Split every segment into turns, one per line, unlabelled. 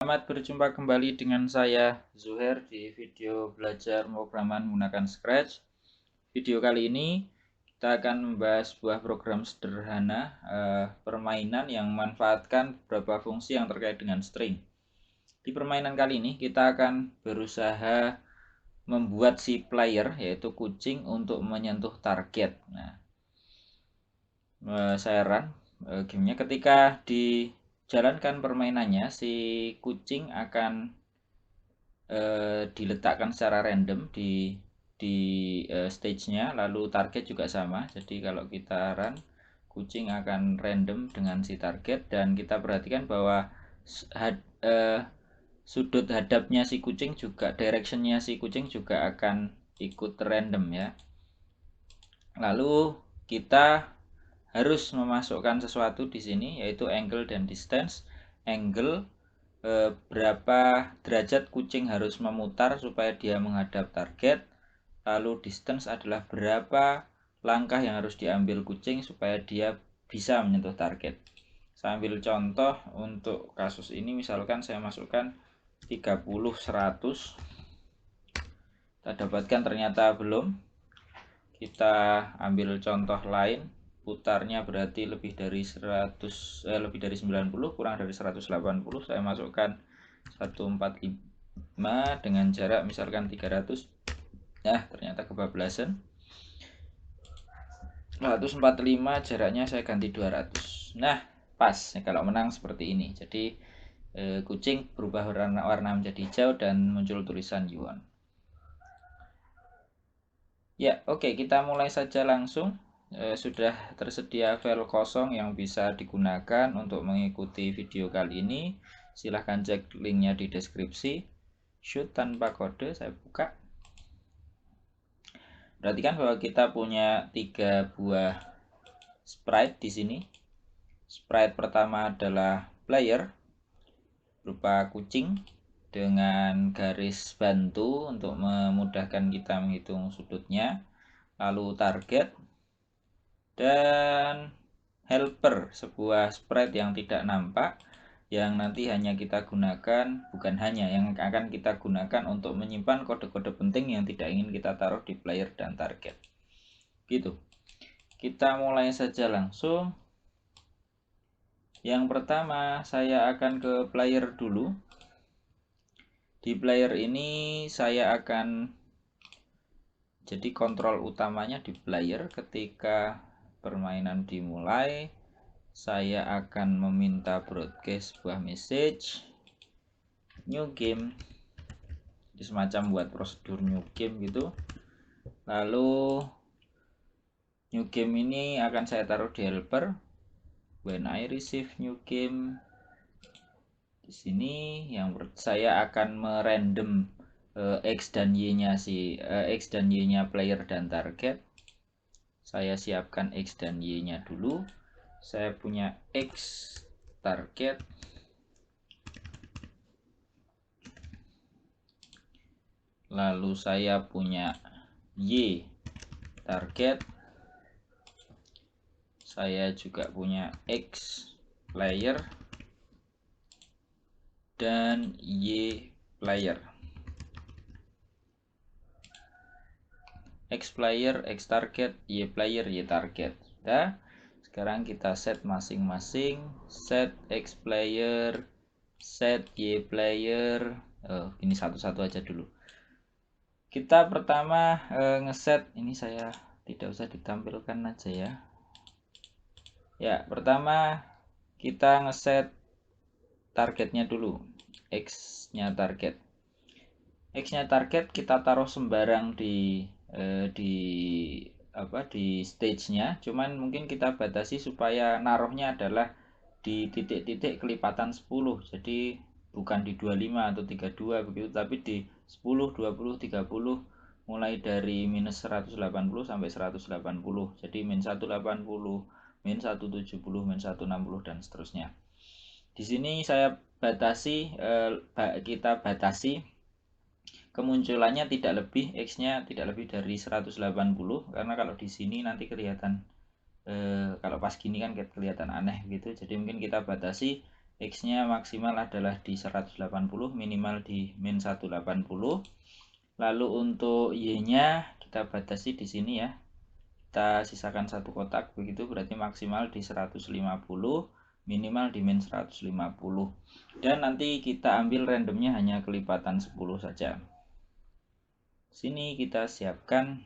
Selamat berjumpa kembali dengan saya Zuher di video belajar pemrograman menggunakan Scratch. Video kali ini kita akan membahas sebuah program sederhana permainan yang memanfaatkan beberapa fungsi yang terkait dengan string. Di permainan kali ini kita akan berusaha membuat si player yaitu kucing untuk menyentuh target. Nah, saya run gamenya ketika dijalankan permainannya si kucing akan diletakkan secara random di stage-nya, lalu target juga sama. Jadi kalau kita run, kucing akan random dengan si target, dan kita perhatikan bahwa sudut hadapnya si kucing juga, directionnya si kucing juga akan ikut random ya. Lalu kita harus memasukkan sesuatu di sini, yaitu angle dan distance. Angle berapa derajat kucing harus memutar supaya dia menghadap target, lalu distance adalah berapa langkah yang harus diambil kucing supaya dia bisa menyentuh target. Saya ambil contoh untuk kasus ini, misalkan saya masukkan 30-100, kita dapatkan ternyata belum. Kita ambil contoh lain, putarnya berarti lebih dari 90, kurang dari 180. Saya masukkan 145 dengan jarak misalkan 300. Nah, ternyata kebablasan. 145 jaraknya saya ganti 200. Nah, pas kalau menang seperti ini. Jadi kucing berubah warna menjadi hijau dan muncul tulisan you won. Ya, oke, kita mulai saja langsung. Sudah tersedia file kosong yang bisa digunakan untuk mengikuti video kali ini. Silahkan cek linknya di deskripsi. Shoot tanpa kode, saya buka. Perhatikan bahwa kita punya 3 buah sprite di sini. Sprite pertama adalah player berupa kucing dengan garis bantu untuk memudahkan kita menghitung sudutnya. Lalu target dan helper, sebuah sprite yang tidak nampak, yang nanti hanya kita gunakan, bukan hanya, yang akan kita gunakan untuk menyimpan kode-kode penting yang tidak ingin kita taruh di player dan target. Gitu. Kita mulai saja langsung. Yang pertama, saya akan ke player dulu. Di player ini saya akan, jadi kontrol utamanya di player. Ketika permainan dimulai, saya akan meminta broadcast sebuah message new game, jadi semacam buat prosedur new game gitu. Lalu new game ini akan saya taruh di helper. When I receive new game, di sini yang saya akan merandom x dan y-nya x dan y-nya player dan target. Saya siapkan x dan y-nya dulu. Saya punya x target, lalu saya punya y target, saya juga punya x player dan y player. X player, X target, Y player, Y target. Sudah. Sekarang kita set masing-masing. Set X player, set Y player. Ini satu-satu aja dulu. Kita pertama ngeset, ini saya tidak usah ditampilkan aja ya. Ya, pertama kita ngeset targetnya dulu. X-nya target. X-nya target kita taruh sembarang di stage-nya, cuman mungkin kita batasi supaya naruhnya adalah di titik-titik kelipatan 10. Jadi bukan di 25 atau 32 begitu, tapi di 10, 20, 30, mulai dari minus 180 sampai 180. Jadi min 180, min 170, min 160 dan seterusnya. Di sini saya batasi, kita batasi kemunculannya tidak lebih, X-nya tidak lebih dari 180, karena kalau di sini nanti kelihatan kalau pas gini kan kelihatan aneh gitu. Jadi mungkin kita batasi X-nya maksimal adalah di 180, minimal di min 180. Lalu untuk Y-nya kita batasi di sini ya. Kita sisakan satu kotak begitu, berarti maksimal di 150, minimal di min 150. Dan nanti kita ambil randomnya hanya kelipatan 10 saja. Sini kita siapkan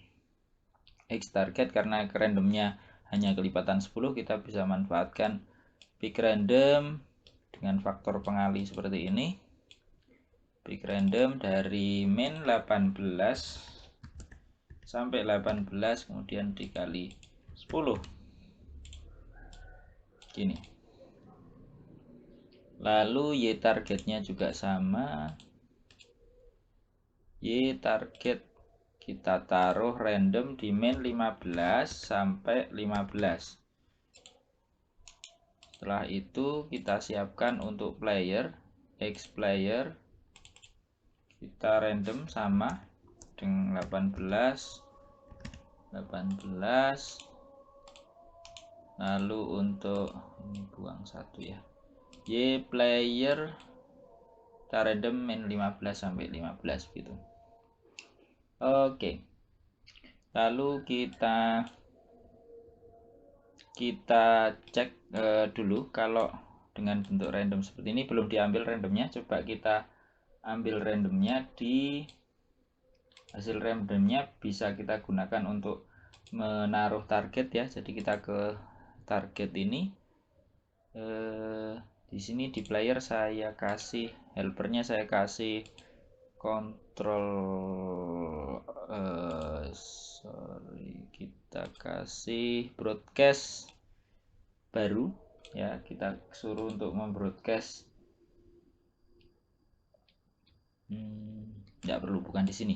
X target, karena randomnya hanya kelipatan 10, kita bisa manfaatkan pick random dengan faktor pengali seperti ini. Pick random dari min 18 sampai 18 kemudian dikali 10 gini. Lalu Y targetnya juga sama. Y target kita taruh random di min 15 sampai 15. Setelah itu kita siapkan untuk player, X player kita random sama dengan 18. Lalu untuk ini buang satu ya, Y player kita random min 15 sampai 15 gitu. Oke, lalu kita cek dulu kalau dengan bentuk random seperti ini belum diambil randomnya. Coba kita ambil randomnya. Di hasil randomnya bisa kita gunakan untuk menaruh target ya. Jadi kita ke target ini, di sini di player saya kasih helpernya, saya kasih kontrol kita kasih broadcast baru ya, kita suruh untuk membroadcast. Nggak perlu, bukan di sini,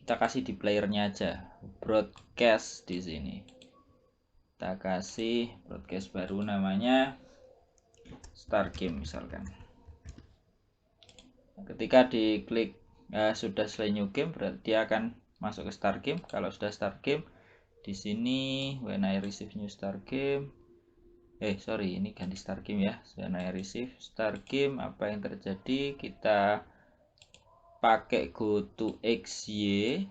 kita kasih di playernya aja, broadcast di sini. Kita kasih broadcast baru namanya start game misalkan. Ketika diklik sudah selesai new game, berarti dia akan masuk ke start game. Kalau sudah start game, di sini when I receive new start game, ini ganti start game ya. When I receive start game, apa yang terjadi? Kita pakai go to XY,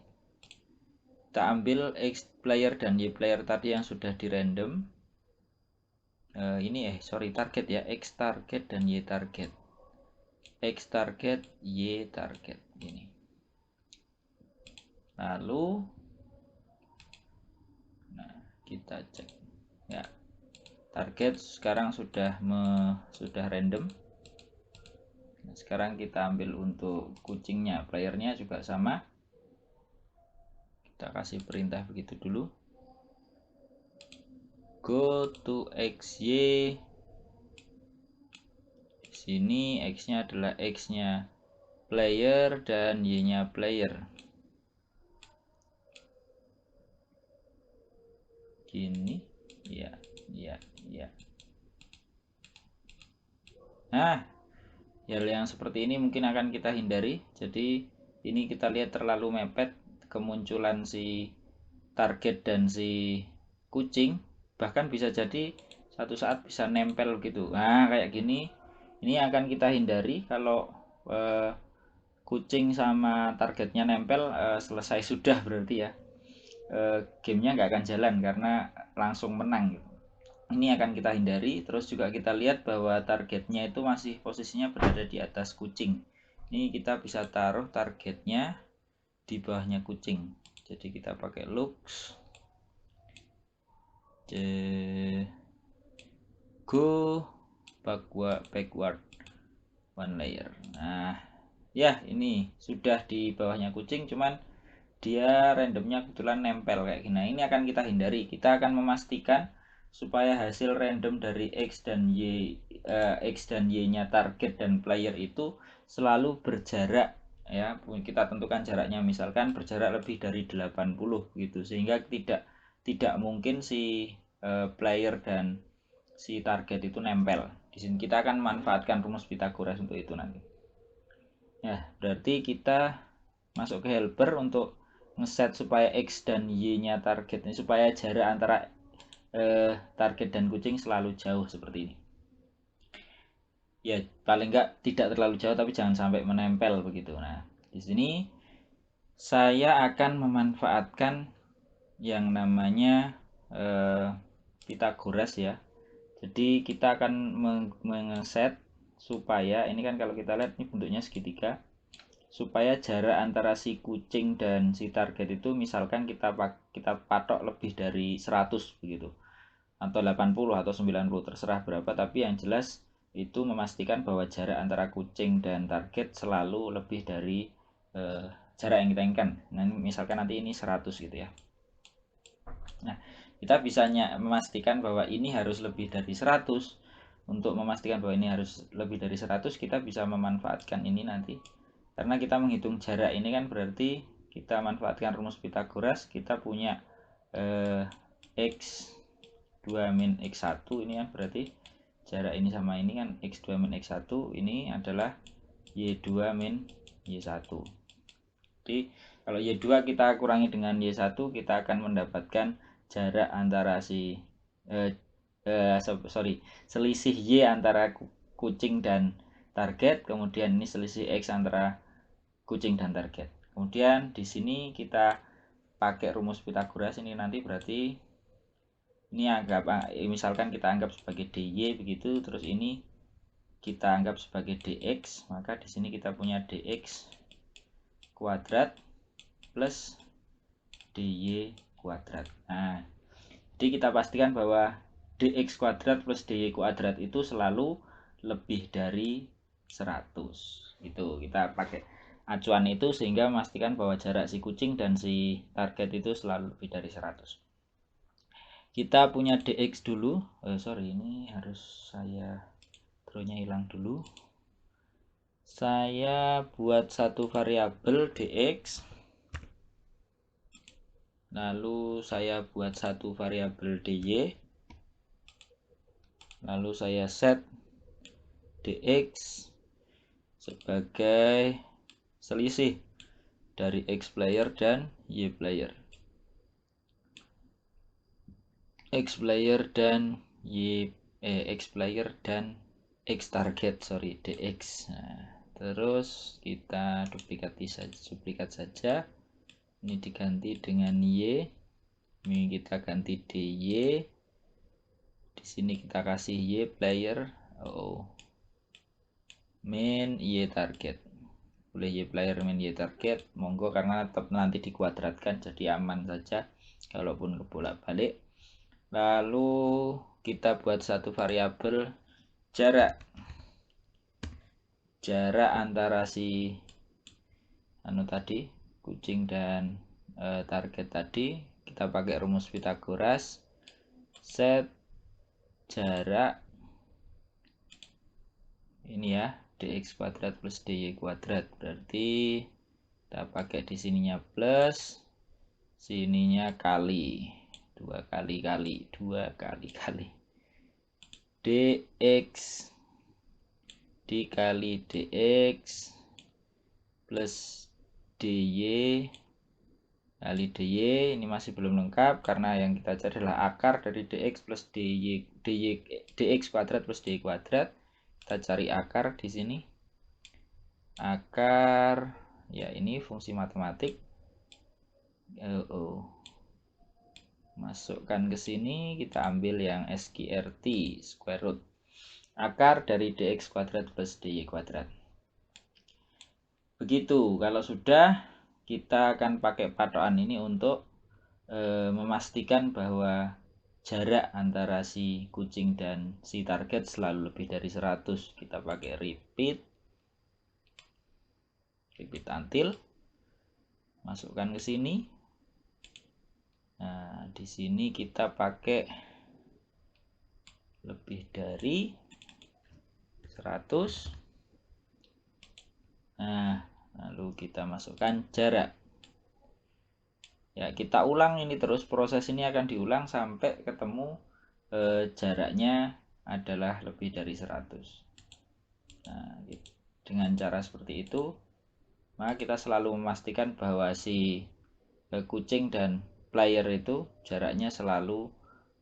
kita ambil X player dan Y player tadi yang sudah di random. Target ya, X target dan Y target. X target, Y target ini. Lalu kita cek ya, target sekarang sudah random. Nah, sekarang kita ambil untuk kucingnya, playernya juga sama, kita kasih perintah begitu dulu, go to XY. Sini X nya adalah X nya player dan Y nya player gini ya. Nah, hal yang seperti ini mungkin akan kita hindari. Jadi ini kita lihat terlalu mepet kemunculan si target dan si kucing, bahkan bisa jadi satu saat bisa nempel gitu. Nah, kayak gini ini akan kita hindari. Kalau kucing sama targetnya nempel, selesai sudah berarti ya, gamenya nggak akan jalan karena langsung menang gitu. Ini akan kita hindari. Terus juga kita lihat bahwa targetnya itu masih posisinya berada di atas kucing. Ini kita bisa taruh targetnya di bawahnya kucing. Jadi kita pakai looks go backward one layer. Nah ya, ini sudah di bawahnya kucing, cuman dia randomnya kebetulan nempel kayak gini. Nah, ini akan kita hindari. Kita akan memastikan supaya hasil random dari X dan Y-nya target dan player itu selalu berjarak ya. Kita tentukan jaraknya, misalkan berjarak lebih dari 80 gitu, sehingga tidak mungkin si player dan si target itu nempel. Di sini kita akan manfaatkan rumus Pythagoras untuk itu nanti. Ya, berarti kita masuk ke helper untuk ngeset supaya X dan Y-nya target ini, supaya jarak antara target dan kucing selalu jauh seperti ini. ya paling enggak tidak terlalu jauh tapi jangan sampai menempel begitu. Nah, di sini saya akan memanfaatkan yang namanya Pythagoras ya. Jadi kita akan mengeset supaya ini kan kalau kita lihat ini bentuknya segitiga, supaya jarak antara si kucing dan si target itu misalkan kita patok lebih dari 100 begitu, atau 80 atau 90 terserah berapa, tapi yang jelas itu memastikan bahwa jarak antara kucing dan target selalu lebih dari jarak yang kita inginkan. Nah, misalkan nanti ini 100 gitu ya. Nah, kita bisa memastikan bahwa ini harus lebih dari 100. Untuk memastikan bahwa ini harus lebih dari 100, kita bisa memanfaatkan ini nanti. Karena kita menghitung jarak ini kan berarti kita manfaatkan rumus Pythagoras, kita punya x2 min x1 ini kan berarti jarak ini sama ini kan x2 min x1 ini adalah y2 min y1. Jadi kalau y2 kita kurangi dengan y1, kita akan mendapatkan jarak antara selisih y antara kucing dan target, kemudian ini selisih x antara kucing dan target. Kemudian di sini kita pakai rumus Pythagoras ini nanti berarti ini misalkan kita anggap sebagai dy begitu, terus ini kita anggap sebagai dx, maka di sini kita punya dx kuadrat plus dy kuadrat. Nah, jadi kita pastikan bahwa dx kuadrat plus dy kuadrat itu selalu lebih dari 100. Itu kita pakai acuan itu sehingga memastikan bahwa jarak si kucing dan si target itu selalu lebih dari 100. Kita punya dx dulu. Ini harus saya drawnya hilang dulu. Saya buat satu variabel dx. Lalu saya buat satu variabel dy, lalu saya set dx sebagai selisih dari x player dan y player, x player dan x target dx. Nah, terus kita duplikat saja. Ini diganti dengan y, ini kita ganti dy, di sini kita kasih y player min y target. Boleh y player min y target, monggo, karena tetap nanti dikuadratkan jadi aman saja kalaupun kebolak-balik. Lalu kita buat satu variabel jarak antara si tadi kucing dan target tadi. Kita pakai rumus Pythagoras, set jarak ini ya, dx kuadrat plus dy kuadrat, berarti kita pakai di sininya plus, sininya kali, dua kali dx dikali dx plus dy kali dy. Ini masih belum lengkap karena yang kita cari adalah akar dari dx plus dx kuadrat plus dy kuadrat. Kita cari akar di sini. Akar ya, ini fungsi matematik. Masukkan ke sini, kita ambil yang SQRT, square root, akar dari dx kuadrat plus dy kuadrat. Begitu. Kalau sudah, kita akan pakai patokan ini untuk memastikan bahwa jarak antara si kucing dan si target selalu lebih dari 100. Kita pakai repeat until, masukkan ke sini. Nah, di sini kita pakai lebih dari 100. Nah, lalu kita masukkan jarak. Ya, kita ulang ini terus, proses ini akan diulang sampai ketemu jaraknya adalah lebih dari 100. Nah, dengan cara seperti itu, maka kita selalu memastikan bahwa si kucing dan player itu jaraknya selalu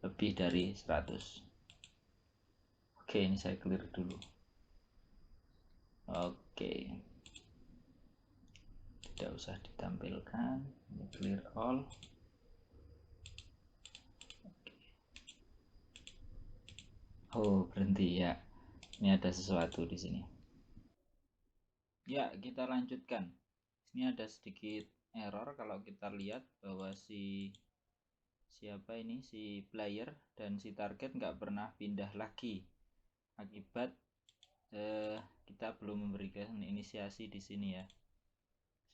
lebih dari 100. Oke, ini saya clear dulu. Oke, tidak usah ditampilkan, ini clear all. Oh, berhenti ya, ini ada sesuatu di sini. Ya, kita lanjutkan. Ini ada sedikit error kalau kita lihat bahwa siapa ini, si player dan si target nggak pernah pindah lagi akibat kita belum memberikan inisiasi di sini ya.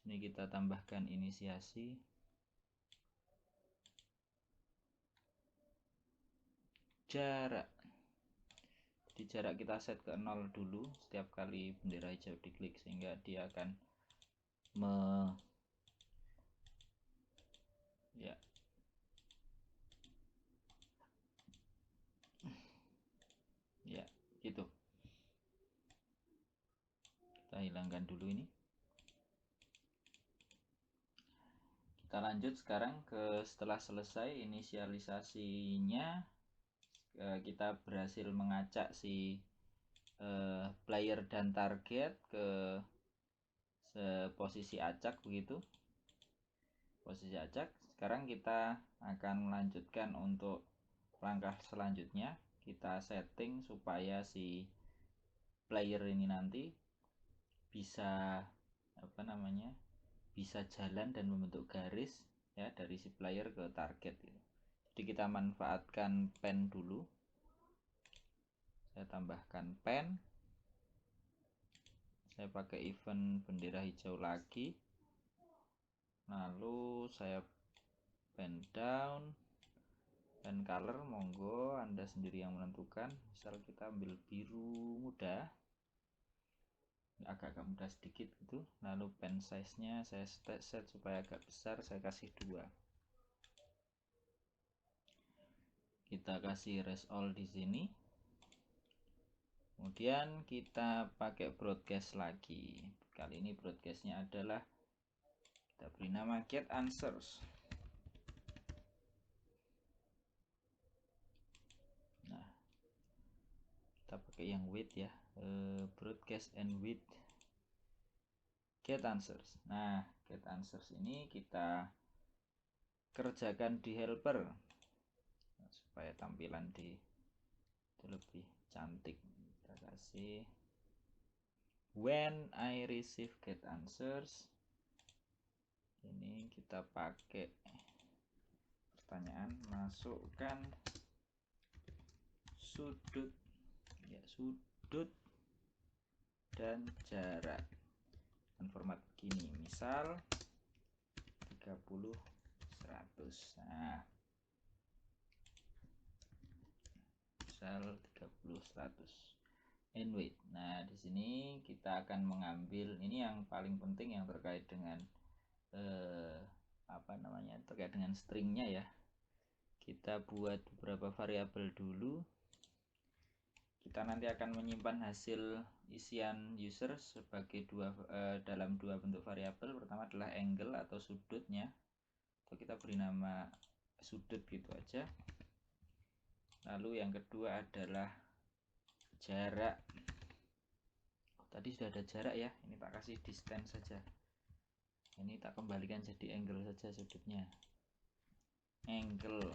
Sini kita tambahkan inisiasi. Jarak. Jadi jarak kita set ke 0 dulu setiap kali bendera hijau diklik, sehingga dia akan ya ya gitu. Kita hilangkan dulu ini. Kita lanjut sekarang ke setelah selesai inisialisasinya, kita berhasil mengacak si player dan target ke posisi acak begitu. Posisi acak. Sekarang kita akan melanjutkan untuk langkah selanjutnya. Kita setting supaya si player ini nanti bisa bisa jalan dan membentuk garis ya dari si player ke target gitu. Jadi kita manfaatkan pen dulu. Saya tambahkan pen. Saya pakai event bendera hijau lagi. Lalu saya pen down. Pen color monggo Anda sendiri yang menentukan. Misal kita ambil biru muda, agak mudah sedikit gitu. Lalu pen size nya saya set supaya agak besar, saya kasih 2. Kita kasih rest all di sini. Kemudian kita pakai broadcast lagi. Kali ini broadcastnya adalah kita beri nama get answers. Nah, kita pakai yang with ya, broadcast and with get answers. Nah, get answers ini kita kerjakan di helper supaya tampilan di itu lebih cantik. Kita kasih when I receive get answers. Ini kita pakai pertanyaan, masukkan sudut ya, sudut dan jarak dan format begini, misal 30 100. Nah, misal 30 100 and wait. Nah, di sini kita akan mengambil ini yang paling penting yang terkait dengan terkait dengan stringnya ya. Kita buat beberapa variabel dulu. Kita nanti akan menyimpan hasil isian user sebagai dalam 2 bentuk variabel. Pertama adalah angle atau sudutnya, atau kita beri nama sudut gitu aja. Lalu yang kedua adalah jarak. Tadi sudah ada jarak ya, ini tak kasih distance saja. Ini tak kembalikan jadi angle saja sudutnya. Angle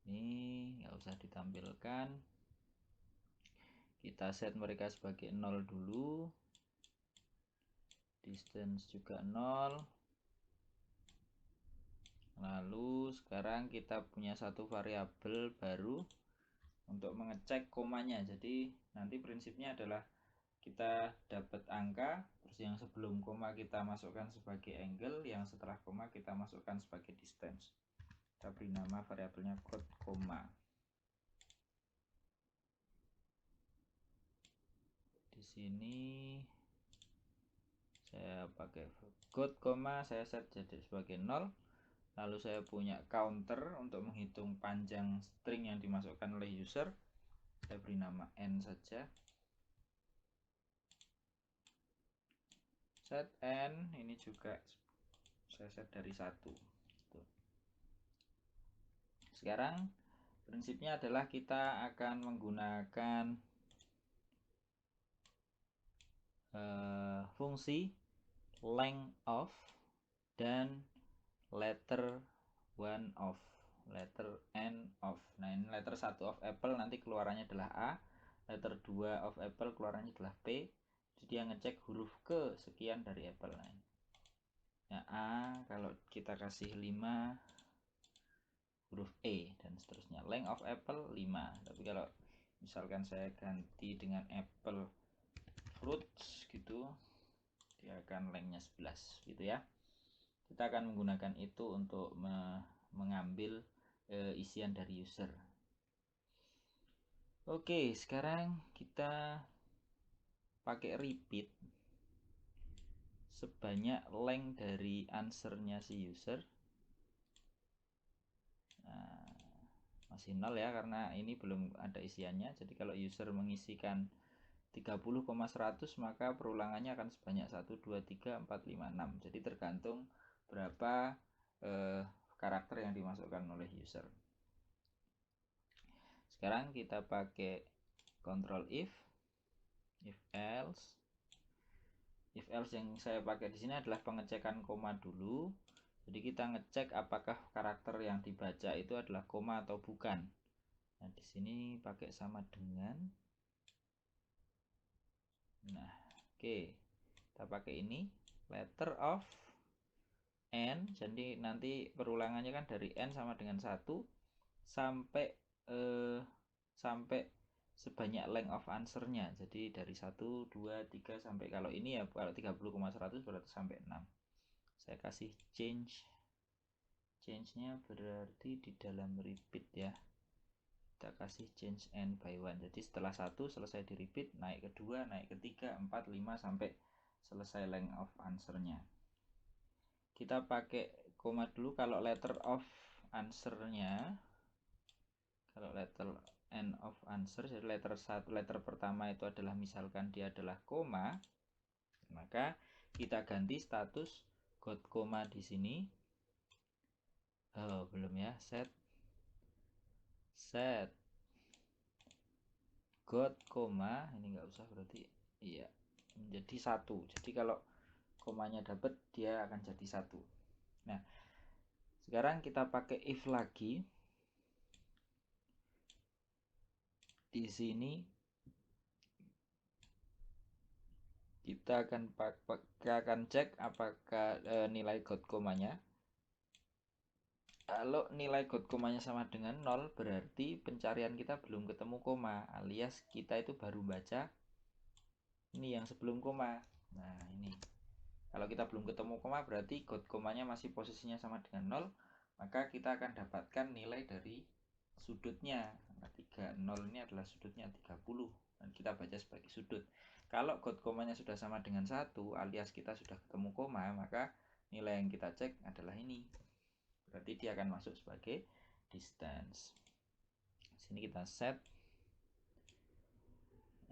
ini nggak usah ditampilkan. Kita set mereka sebagai 0 dulu. Distance juga 0. Lalu sekarang kita punya satu variabel baru untuk mengecek komanya. Jadi nanti prinsipnya adalah kita dapat angka, terus yang sebelum koma kita masukkan sebagai angle, yang setelah koma kita masukkan sebagai distance. Kita beri nama variabelnya code koma. Di sini saya pakai code koma, saya set jadi sebagai 0. Lalu saya punya counter untuk menghitung panjang string yang dimasukkan oleh user. Saya beri nama n saja. Set n ini juga saya set dari 1. Sekarang prinsipnya adalah kita akan menggunakan fungsi length of dan letter one of, letter n of. Nah, ini letter 1 of apple nanti keluarannya adalah A, letter 2 of apple keluarannya adalah P. Jadi dia ngecek huruf ke sekian dari apple. Nah, A kalau kita kasih 5 huruf E dan seterusnya. Length of apple 5. Tapi kalau misalkan saya ganti dengan apple fruits gitu, dia akan lengthnya 11 gitu ya. Kita akan menggunakan itu untuk mengambil isian dari user. Oke, sekarang kita pakai repeat sebanyak length dari answernya si user. Nah, masih 0 ya karena ini belum ada isiannya. Jadi kalau user mengisikan 30,100 maka perulangannya akan sebanyak 1, 2, 3, 4, 5, 6. Jadi tergantung berapa karakter yang dimasukkan oleh user. Sekarang kita pakai control if else. If else yang saya pakai di sini adalah pengecekan koma dulu. Jadi kita ngecek apakah karakter yang dibaca itu adalah koma atau bukan. Nah, di sini pakai sama dengan. Nah, oke. Kita pakai ini letter of n. Jadi nanti perulangannya kan dari n sama dengan 1 sampai sebanyak length of answer-nya. Jadi dari 1, 2, 3 sampai, kalau ini ya kalau 30,100 berarti sampai 6. Saya kasih change-nya berarti di dalam repeat ya. Kita kasih change n by 1. Jadi setelah 1 selesai di repeat, naik ke 2, naik ke 3, 4, 5 sampai selesai length of answer-nya. Kita pakai koma dulu kalau letter of answer-nya. Kalau letter n of answer, jadi letter pertama itu adalah misalkan dia adalah koma, maka kita ganti status got koma di sini. Oh, belum ya, set got koma, ini nggak usah berarti iya menjadi 1. Jadi kalau komanya dapat dia akan jadi 1. Nah, sekarang kita pakai if lagi. Di sini kita akan cek apakah nilai got komanya. Kalau nilai got komanya sama dengan 0 berarti pencarian kita belum ketemu koma, alias kita itu baru baca ini yang sebelum koma. Nah, ini kalau kita belum ketemu koma berarti got komanya masih posisinya sama dengan 0, maka kita akan dapatkan nilai dari sudutnya. Nah, 30 ini adalah sudutnya 30 dan kita baca sebagai sudut. Kalau got komanya sudah sama dengan 1 alias kita sudah ketemu koma, maka nilai yang kita cek adalah ini. Berarti dia akan masuk sebagai distance. Sini kita set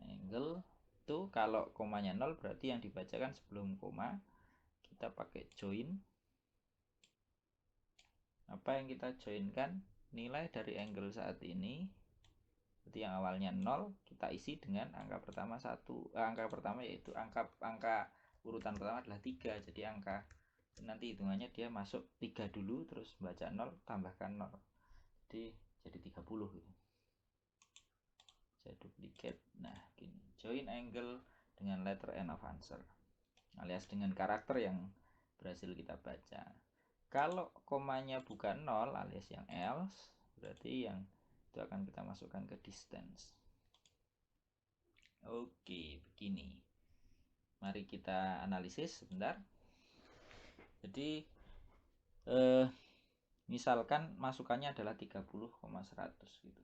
angle tuh, kalau komanya 0 berarti yang dibacakan sebelum koma. Kita pakai join. Apa yang kita joinkan? Nilai dari angle saat ini. Berarti yang awalnya 0 kita isi dengan angka pertama angka pertama yaitu angka urutan pertama adalah 3. Jadi angka nanti hitungannya dia masuk 3 dulu terus baca 0 tambahkan 0. Jadi 30 gitu. Saya duplicate. Nah, gini. Join angle dengan letter n of answer alias dengan karakter yang berhasil kita baca. Kalau komanya bukan 0 alias yang else, berarti yang itu akan kita masukkan ke distance. Oke, begini. Mari kita analisis sebentar. Jadi misalkan masukannya adalah 30,100 gitu.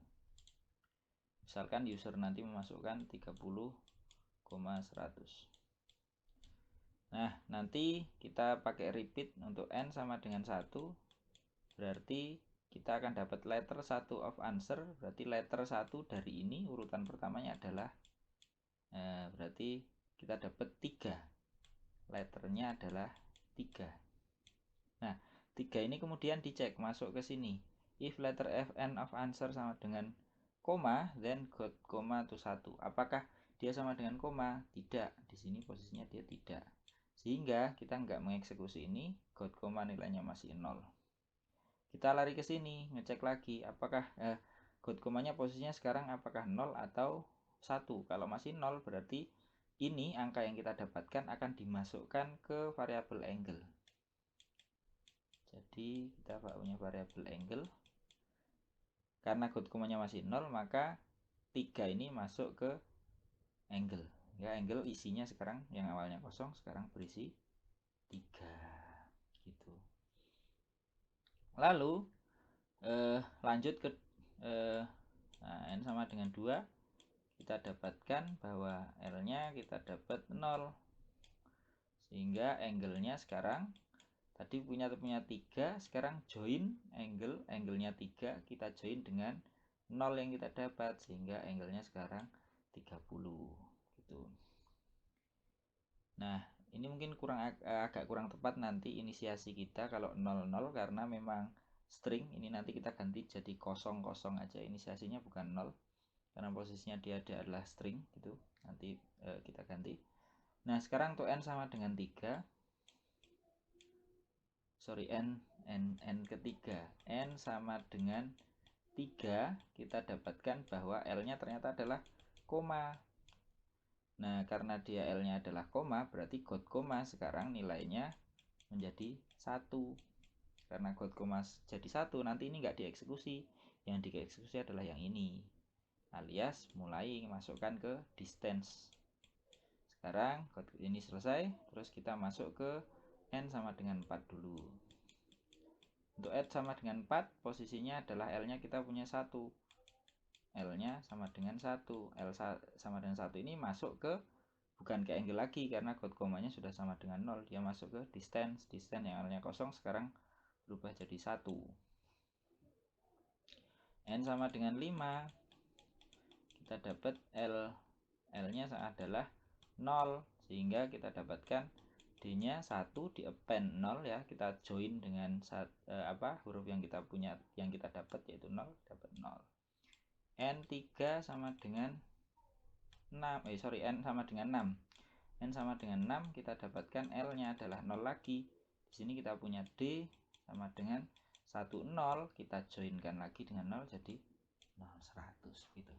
Misalkan user nanti memasukkan 30,100. Nah, nanti kita pakai repeat untuk n sama dengan 1. Berarti kita akan dapat letter 1 of answer. Berarti letter 1 dari ini urutan pertamanya adalah berarti kita dapat 3. Letternya adalah 3. Nah, 3 ini kemudian dicek masuk ke sini. If letter f n of answer sama dengan koma, then got koma to 1. Apakah dia sama dengan koma? Tidak, di sini posisinya dia tidak. Sehingga kita nggak mengeksekusi ini, got koma nilainya masih 0. Kita lari ke sini, ngecek lagi apakah got komanya posisinya sekarang apakah 0 atau 1. Kalau masih 0 berarti ini angka yang kita dapatkan akan dimasukkan ke variabel angle. Jadi kita punya variabel angle. Karena got komanya masih 0, maka 3 ini masuk ke angle. Ya, angle isinya sekarang yang awalnya kosong sekarang berisi 3 gitu. Lalu lanjut ke nah, n sama dengan 2, kita dapatkan bahwa L-nya kita dapat 0. Sehingga angle-nya sekarang tadi punya 3, sekarang join angle-nya 3, kita join dengan 0 yang kita dapat sehingga angle-nya sekarang 30 gitu. Nah, ini mungkin agak kurang tepat nanti inisiasi kita kalau 00 karena memang string. Ini nanti kita ganti jadi 00 aja, inisiasinya bukan 0 karena posisinya dia adalah string gitu. Nanti kita ganti. Nah, sekarang untuk n sama dengan 3. Sorry, n ketiga. N sama dengan 3, kita dapatkan bahwa L-nya ternyata adalah koma. Nah, karena dia L-nya adalah koma, berarti got koma sekarang nilainya menjadi 1. Karena got koma jadi 1, nanti ini nggak dieksekusi. Yang dieksekusi adalah yang ini. Alias mulai masukkan ke distance. Sekarang got ini selesai, terus kita masuk ke n sama dengan 4 dulu. Untuk n sama dengan 4, posisinya adalah L-nya kita punya 1. L-nya sama dengan 1. L sama dengan 1 ini masuk ke bukan ke angle lagi karena got komanya sudah sama dengan 0. Dia masuk ke distance. Distance yang L-nya kosong sekarang berubah jadi 1. N sama dengan 5. Kita dapat L-nya adalah 0. Sehingga kita dapatkan D-nya 1 di append 0 ya. Kita join dengan huruf yang kita punya, yang kita dapat yaitu 0, dapat 0. N3 sama dengan 6. N sama dengan 6. N sama dengan 6, kita dapatkan L-nya adalah 0 lagi. Di sini kita punya D sama dengan 1, 0. Kita joinkan lagi dengan 0 jadi 0, 100 gitu.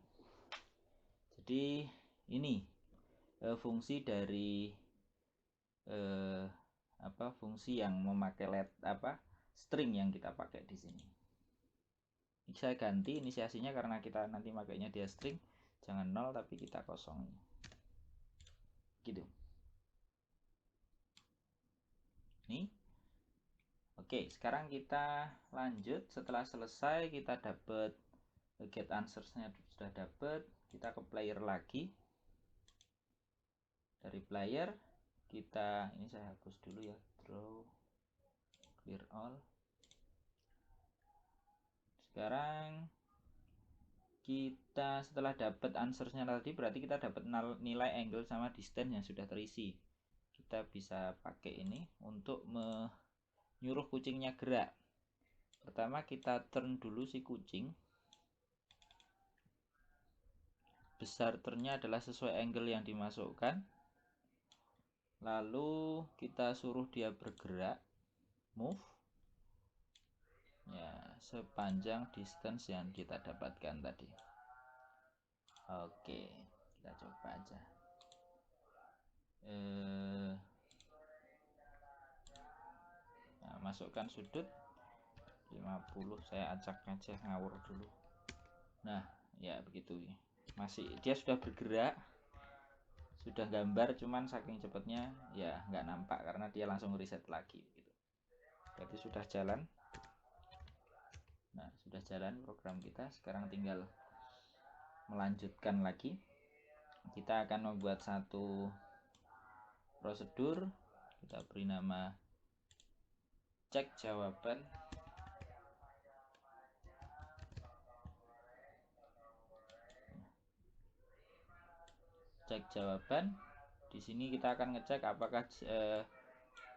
Jadi ini fungsi dari fungsi yang memakai string yang kita pakai di sini. Saya ganti inisiasinya karena kita nanti makainya dia string, jangan 0 tapi kita kosong gitu. Nih. Oke, sekarang kita lanjut. Setelah selesai kita dapat get answers-nya sudah dapat, kita ke player lagi. Dari player kita, ini saya hapus dulu ya, draw clear all. Sekarang kita setelah dapat answersnya tadi, berarti kita dapat nilai angle sama distance yang sudah terisi. Kita bisa pakai ini untuk menyuruh kucingnya gerak. Pertama kita turn dulu si kucing. Besar turnnya adalah sesuai angle yang dimasukkan. Lalu kita suruh dia bergerak, move ya sepanjang distance yang kita dapatkan tadi. Oke, kita coba aja. Nah, masukkan sudut 50, saya acak aja ngawur dulu. Nah, ya begitu. Masih dia sudah bergerak, sudah gambar, cuman saking cepatnya ya nggak nampak karena dia langsung reset lagi gitu. Berarti sudah jalan. Nah, sudah jalan program kita. Sekarang tinggal melanjutkan lagi. Kita akan membuat satu prosedur. Kita beri nama cek jawaban. Cek jawaban. Di sini kita akan ngecek apakah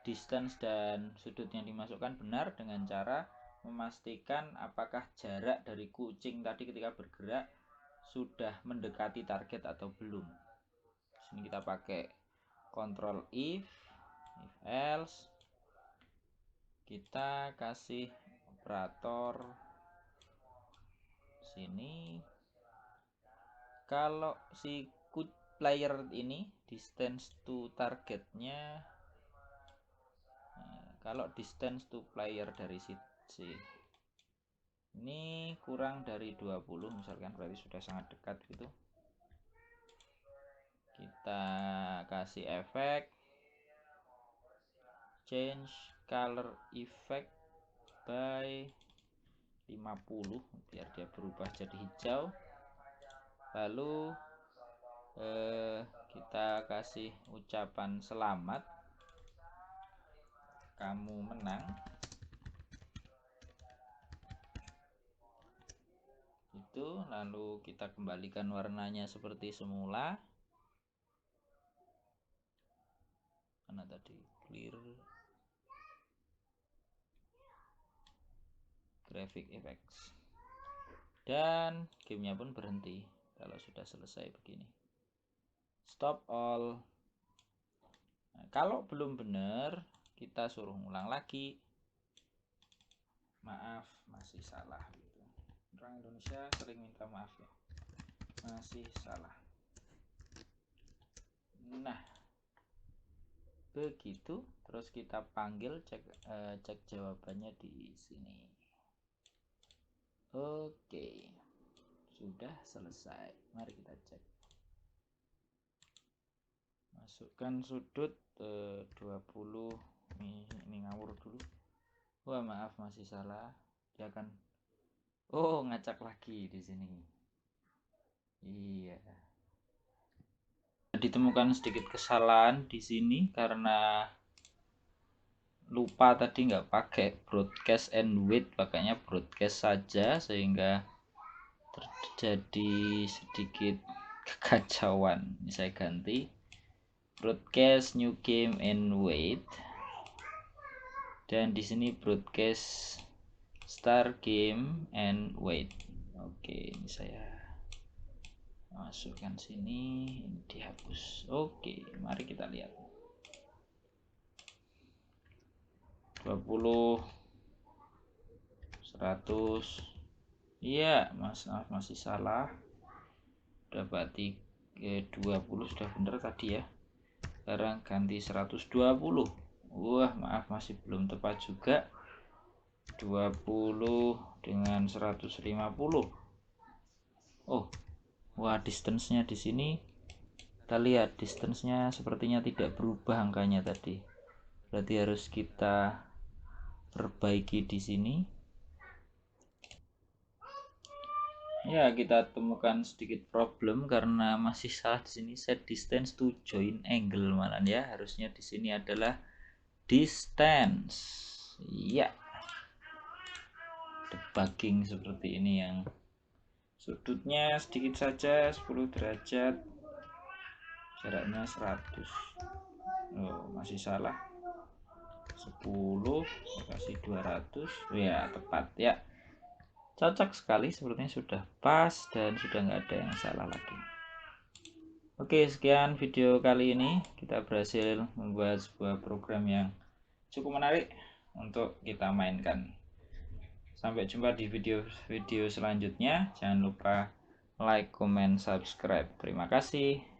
distance dan sudut yang dimasukkan benar dengan cara memastikan apakah jarak dari kucing tadi ketika bergerak sudah mendekati target atau belum. Sini kita pakai control if else, kita kasih operator sini. Kalau si player ini distance to targetnya, kalau distance to player dari si ini kurang dari 20 misalkan, berarti sudah sangat dekat gitu. Kita kasih efek change color effect by 50 biar dia berubah jadi hijau. Lalu kita kasih ucapan selamat, kamu menang. Itu, lalu kita kembalikan warnanya seperti semula. Mana tadi? Clear graphic effects. Dan gamenya pun berhenti kalau sudah selesai begini. Stop all. Nah, kalau belum benar, kita suruh ulang lagi. Maaf, masih salah gitu. Orang Indonesia sering minta maaf ya. Masih salah. Nah, begitu. Terus kita panggil, cek jawabannya di sini. Oke, sudah selesai. Mari kita cek. Masukkan sudut 20. Ini ngawur dulu. Wah, maaf masih salah. Dia akan ngacak lagi di sini. Iya. Ditemukan sedikit kesalahan di sini karena lupa tadi nggak pakai broadcast and wait, pakainya broadcast saja, sehingga terjadi sedikit kekacauan. Ini saya ganti broadcast new game and wait, dan di sini broadcast start game and wait. Oke, ini saya masukkan sini, ini dihapus. Oke, mari kita lihat. 20 100. Iya, maaf masih salah. Dapat 20 sudah benar tadi ya. Sekarang ganti 120. Wah, maaf masih belum tepat juga. 20 dengan 150. Oh, wah, distance-nya di sini kita lihat distance-nya sepertinya tidak berubah angkanya tadi. Berarti harus kita perbaiki di sini. Ya, kita temukan sedikit problem karena masih salah di sini, set distance to join angle malah ya. Harusnya di sini adalah distance. Ya. Debugging seperti ini yang sudutnya sedikit saja 10 derajat. Jaraknya 100. Oh, masih salah. 10 kasih 200. Ya, tepat ya. Cocok sekali, sepertinya sudah pas dan sudah nggak ada yang salah lagi. Oke, sekian video kali ini. Kita berhasil membuat sebuah program yang cukup menarik untuk kita mainkan. Sampai jumpa di video-video selanjutnya. Jangan lupa like, comment, subscribe. Terima kasih.